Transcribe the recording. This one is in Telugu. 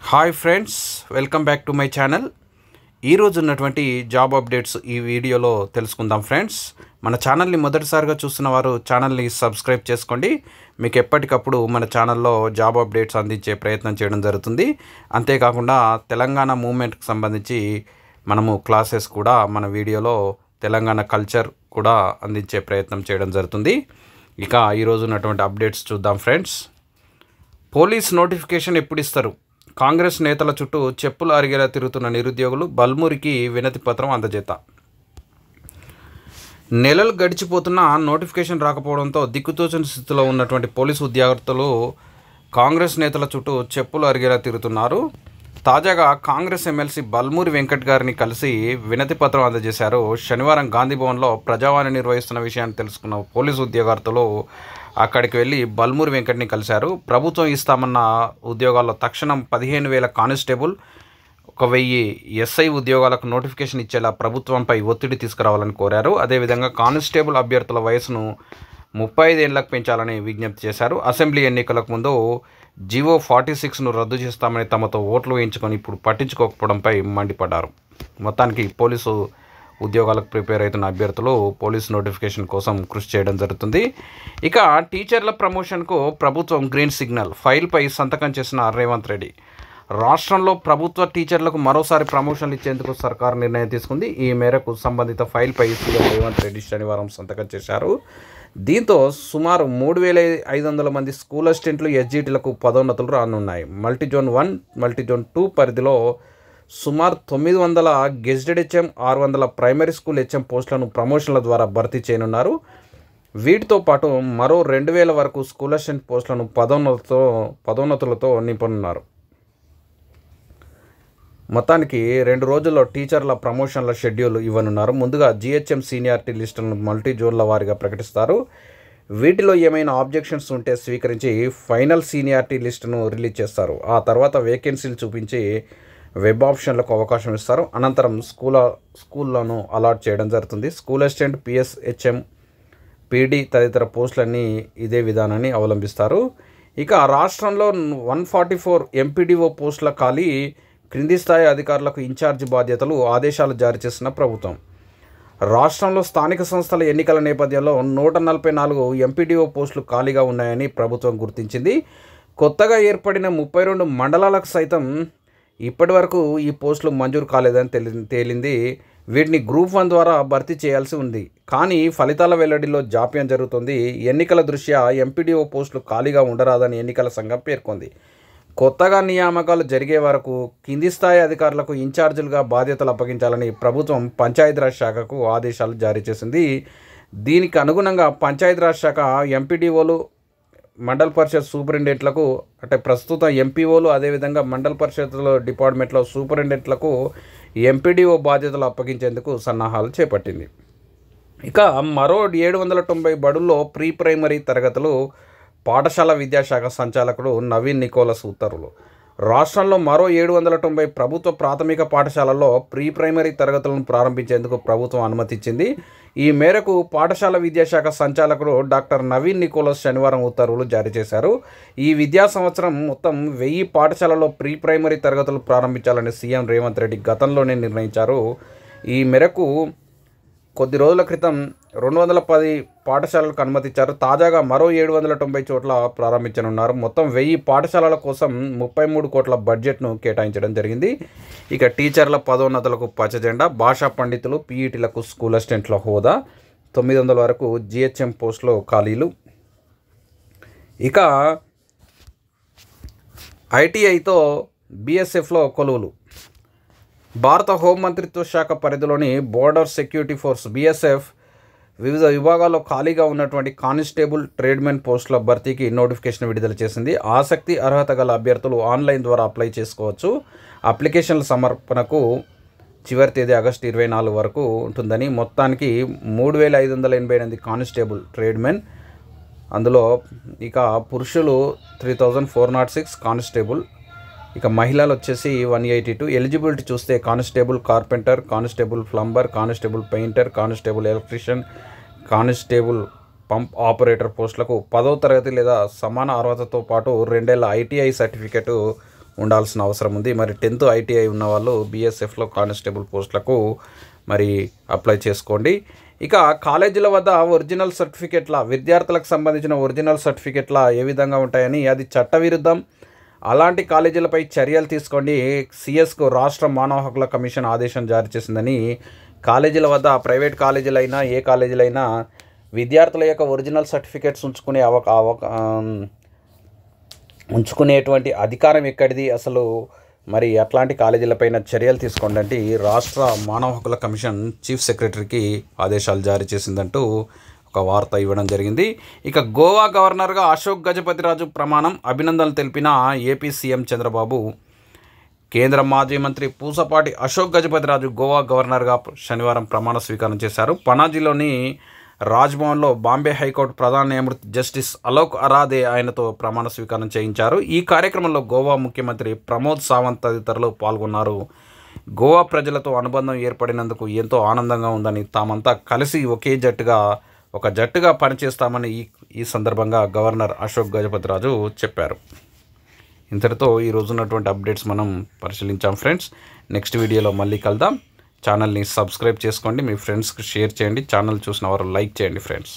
Hi friends, welcome back to my channel. ఈరోజు ఉన్నటువంటి జాబ్ అప్డేట్స్ ఈ వీడియోలో తెలుసుకుందాం. ఫ్రెండ్స్, మన ఛానల్ని మొదటిసారిగా చూస్తున్న వారు ఛానల్ని సబ్స్క్రైబ్ చేసుకోండి. మీకు ఎప్పటికప్పుడు మన ఛానల్లో జాబ్ అప్డేట్స్ అందించే ప్రయత్నం చేయడం జరుగుతుంది. అంతేకాకుండా తెలంగాణ మూవ్మెంట్కి సంబంధించి మనము క్లాసెస్ కూడా మన వీడియోలో తెలంగాణ కల్చర్ కూడా అందించే ప్రయత్నం చేయడం జరుగుతుంది. ఇక ఈరోజు ఉన్నటువంటి అప్డేట్స్ చూద్దాం. ఫ్రెండ్స్, పోలీస్ నోటిఫికేషన్ ఎప్పుడు ఇస్తారు? కాంగ్రెస్ నేతల చుట్టూ చెప్పులు అరిగేలా తిరుగుతున్న నిరుద్యోగులు బల్మూరికి వినతి పత్రం అందజేత. నెలలు గడిచిపోతున్నా నోటిఫికేషన్ రాకపోవడంతో దిక్కుతోచని స్థితిలో ఉన్నటువంటి పోలీసు ఉద్యోగులు కాంగ్రెస్ నేతల చుట్టూ చెప్పులు అరిగేలా తిరుగుతున్నారు. తాజాగా కాంగ్రెస్ ఎమ్మెల్సీ బల్మూరి వెంకట్ గారిని కలిసి వినతి పత్రం అందజేశారు. శనివారం గాంధీభవన్లో ప్రజావాణి నిర్వహిస్తున్న విషయాన్ని తెలుసుకున్న పోలీసు ఉద్యోగార్థులు అక్కడికి వెళ్ళి బల్మూరి వెంకట్ని కలిశారు. ప్రభుత్వం ఇస్తామన్న ఉద్యోగాల్లో తక్షణం 15,000 కానిస్టేబుల్, 1,000 ఎస్ఐ ఉద్యోగాలకు నోటిఫికేషన్ ఇచ్చేలా ప్రభుత్వంపై ఒత్తిడి తీసుకురావాలని కోరారు. అదేవిధంగా కానిస్టేబుల్ అభ్యర్థుల వయసును 35 ఏళ్లకు పెంచాలని విజ్ఞప్తి చేశారు. అసెంబ్లీ ఎన్నికలకు ముందు జీవో 46ను రద్దు చేస్తామని తమతో ఓట్లు వేయించుకొని ఇప్పుడు పట్టించుకోకపోవడంపై మండిపడ్డారు. మొత్తానికి పోలీసు ఉద్యోగాలకు ప్రిపేర్ అవుతున్న అభ్యర్థులు పోలీసు నోటిఫికేషన్ కోసం కృషి చేయడం జరుగుతుంది. ఇక టీచర్ల ప్రమోషన్కు ప్రభుత్వం గ్రీన్ సిగ్నల్, ఫైల్పై సంతకం చేసిన రేవంత్ రెడ్డి. రాష్ట్రంలో ప్రభుత్వ టీచర్లకు మరోసారి ప్రమోషన్లు ఇచ్చేందుకు సర్కారు నిర్ణయం తీసుకుంది. ఈ మేరకు సంబంధిత ఫైల్పై సీఎం రేవంత్ రెడ్డి శనివారం సంతకం చేశారు. దీంతో సుమారు 3,500 మంది స్కూల్ అసిస్టెంట్లు, ఎస్జిటీలకు పదోన్నతులు రానున్నాయి. మల్టీజోన్ 1, మల్టీజోన్ 2 పరిధిలో సుమారు 900 gazetted HM, 600 primary school HM పోస్టులను ప్రమోషన్ల ద్వారా భర్తీ చేయనున్నారు. వీటితో పాటు మరో 2,000 వరకు స్కూల్ అసిస్టెంట్ పోస్టులను పదోన్నతులతో నింపనున్నారు. మొత్తానికి 2 రోజుల్లో టీచర్ల ప్రమోషన్ల షెడ్యూల్ ఇవ్వనున్నారు. ముందుగా జిహెచ్ఎం సీనియారిటీ లిస్టులను మల్టీ జోన్ల వారీగా ప్రకటిస్తారు. వీటిలో ఏమైనా ఆబ్జెక్షన్స్ ఉంటే స్వీకరించి ఫైనల్ సీనియారిటీ లిస్టును రిలీజ్ చేస్తారు. ఆ తర్వాత వేకెన్సీలు చూపించి వెబ్ ఆప్షన్లకు అవకాశం ఇస్తారు. అనంతరం స్కూళ్ళను అలాట్ చేయడం జరుగుతుంది. స్కూల్ అసిస్టెంట్, పిఎస్హెచ్ఎం, పీడీ తదితర పోస్టులన్నీ ఇదే విధానాన్ని అవలంబిస్తారు. ఇక రాష్ట్రంలో 144 ఎంపీడీఓ పోస్టుల ఖాళీ, క్రింది స్థాయి అధికారులకు ఇన్ఛార్జి బాధ్యతలు, ఆదేశాలు జారీ చేసిన ప్రభుత్వం. రాష్ట్రంలో స్థానిక సంస్థల ఎన్నికల నేపథ్యంలో 144 ఎంపీడీఓ పోస్టులు ఖాళీగా ఉన్నాయని ప్రభుత్వం గుర్తించింది. కొత్తగా ఏర్పడిన 32 మండలాలకు సైతం ఇప్పటి వరకు ఈ పోస్టులు మంజూరు కాలేదని తేలింది. వీటిని గ్రూప్ 1 ద్వారా భర్తీ చేయాల్సి ఉంది. కానీ ఫలితాల వెల్లడిలో జాప్యం జరుగుతుంది. ఎన్నికల దృష్ట్యా ఎంపీడీఓ పోస్టులు ఖాళీగా ఉండరాదని ఎన్నికల సంఘం పేర్కొంది. కొత్తగా నియామకాలు జరిగే వరకు కింది స్థాయి అధికారులకు ఇన్ఛార్జీలుగా బాధ్యతలు అప్పగించాలని ప్రభుత్వం పంచాయతీరాజ్ శాఖకు ఆదేశాలు జారీ చేసింది. దీనికి అనుగుణంగా పంచాయతీరాజ్ శాఖ ఎంపీడీఓలు, మండల పరిషత్ సూపరింటెండెంట్లకు, అంటే ప్రస్తుతం ఎంపీఓలు, అదేవిధంగా మండల పరిషత్లో డిపార్ట్మెంట్లో సూపరింటెండెంట్లకు ఎంపీడీఓ బాధ్యతలు అప్పగించేందుకు సన్నాహాలు చేపట్టింది. ఇక మరో 790 బడుల్లో ప్రీ ప్రైమరీ తరగతులు పాఠశాల విద్యాశాఖ సంచాలకుడు నవీన్ నికోలస్ ఉత్తర్వులు. రాష్ట్రంలో మరో 790 ప్రభుత్వ ప్రాథమిక పాఠశాలల్లో ప్రీ ప్రైమరీ తరగతులను ప్రారంభించేందుకు ప్రభుత్వం అనుమతించింది. ఈ మేరకు పాఠశాల విద్యాశాఖ సంచాలకుడు డాక్టర్ నవీన్ నికోలస్ శనివారం ఉత్తర్వులు జారీ చేశారు. ఈ విద్యా సంవత్సరం మొత్తం 1000 పాఠశాలలో ప్రీ ప్రైమరీ తరగతులు ప్రారంభించాలని సీఎం రేవంత్ రెడ్డి గతంలోనే నిర్ణయించారు. ఈ మేరకు కొద్ది రోజుల క్రితం 210 పాఠశాలలకు అనుమతించారు. తాజాగా మరో 790 చోట్ల ప్రారంభించనున్నారు. మొత్తం 1000 పాఠశాలల కోసం 33 కోట్ల బడ్జెట్ను కేటాయించడం జరిగింది. ఇక టీచర్ల పదోన్నతులకు పచ్చజెండా, భాషా పండితులు, పీఈటీలకు స్కూల్ అసిస్టెంట్ల హోదా, 900 వరకు జిహెచ్ఎం పోస్టులో ఖాళీలు. ఇక ఐటీఐతో బీఎస్ఎఫ్లో కొలువులు. భారత హోంమంత్రిత్వ శాఖ పరిధిలోని బోర్డర్ సెక్యూరిటీ ఫోర్స్ బీఎస్ఎఫ్ వివిధ విభాగాల్లో ఖాళీగా ఉన్నటువంటి కానిస్టేబుల్, ట్రేడ్మెన్ పోస్టుల భర్తీకి నోటిఫికేషన్ విడుదల చేసింది. ఆసక్తి, అర్హత గల అభ్యర్థులు ఆన్లైన్ ద్వారా అప్లై చేసుకోవచ్చు. అప్లికేషన్ల సమర్పణకు చివరి తేదీ ఆగస్టు 24 వరకు ఉంటుందని. మొత్తానికి 3,588 కానిస్టేబుల్, ట్రేడ్మెన్, అందులో ఇక పురుషులు 3,406 కానిస్టేబుల్, ఇక మహిళలు వచ్చేసి 182. ఎలిజిబిలిటీ చూస్తే constable carpenter, constable plumber, constable painter, constable electrician, constable pump operator పోస్టులకు 10వ తరగతి లేదా సమాన అర్హతతో పాటు 2 ఏళ్ల ఐటీఐ సర్టిఫికెట్ ఉండాల్సిన అవసరం ఉంది. మరి 10th ITI ఉన్న వాళ్ళు BSFలో కానిస్టేబుల్ పోస్టులకు మరి అప్లై చేసుకోండి. ఇక కాలేజీల వద్ద ఒరిజినల్ సర్టిఫికెట్ల విద్యార్థులకు సంబంధించిన ఒరిజినల్ సర్టిఫికెట్ల ఏ విధంగా ఉంటాయని, అది చట్టవిరుద్ధం, అలాంటి కాలేజీలపై చర్యలు తీసుకోండి. సిఎస్కు రాష్ట్ర మానవ హక్కుల కమిషన్ ఆదేశం జారీ చేసిందని కాలేజీల వద్ద ప్రైవేట్ కాలేజీలైనా ఏ కాలేజీలైనా విద్యార్థుల యొక్క ఒరిజినల్ సర్టిఫికెట్స్ ఉంచుకునేటువంటి అధికారం ఎక్కడిది అసలు? మరి అట్లాంటి కాలేజీలపైన చర్యలు తీసుకోండి అంటే రాష్ట్ర మానవ హక్కుల కమిషన్ చీఫ్ సెక్రటరీకి ఆదేశాలు జారీ చేసిందంటూ ఒక వార్త ఇవ్వడం జరిగింది. ఇక గోవా గవర్నర్గా అశోక్ గజపతిరాజు ప్రమాణం, అభినందనలు తెలిపిన ఏపీ సీఎం చంద్రబాబు. కేంద్ర మాజీ మంత్రి పూసపాటి అశోక్ గజపతిరాజు గోవా గవర్నర్గా శనివారం ప్రమాణ స్వీకారం చేశారు. పనాజీలోని రాజ్భవన్లో బాంబే హైకోర్టు ప్రధాన న్యాయమూర్తి జస్టిస్ అలోక్ అరాదే ఆయనతో ప్రమాణ స్వీకారం చేయించారు. ఈ కార్యక్రమంలో గోవా ముఖ్యమంత్రి ప్రమోద్ సావంత్ తదితరులు పాల్గొన్నారు. గోవా ప్రజలతో అనుబంధం ఏర్పడినందుకు ఎంతో ఆనందంగా ఉందని, తామంతా కలిసి ఒక జట్టుగా పనిచేస్తామని ఈ సందర్భంగా గవర్నర్ అశోక్ గజపతిరాజు చెప్పారు. ఇంతటితో ఈ రోజున్నటువంటి అప్డేట్స్ మనం పరిశీలించాం ఫ్రెండ్స్. నెక్స్ట్ వీడియోలో మళ్ళీ కలుద్దాం. ఛానల్ని సబ్స్క్రైబ్ చేసుకోండి, మీ ఫ్రెండ్స్కి షేర్ చేయండి, ఛానల్ చూసిన వారు లైక్ చేయండి ఫ్రెండ్స్.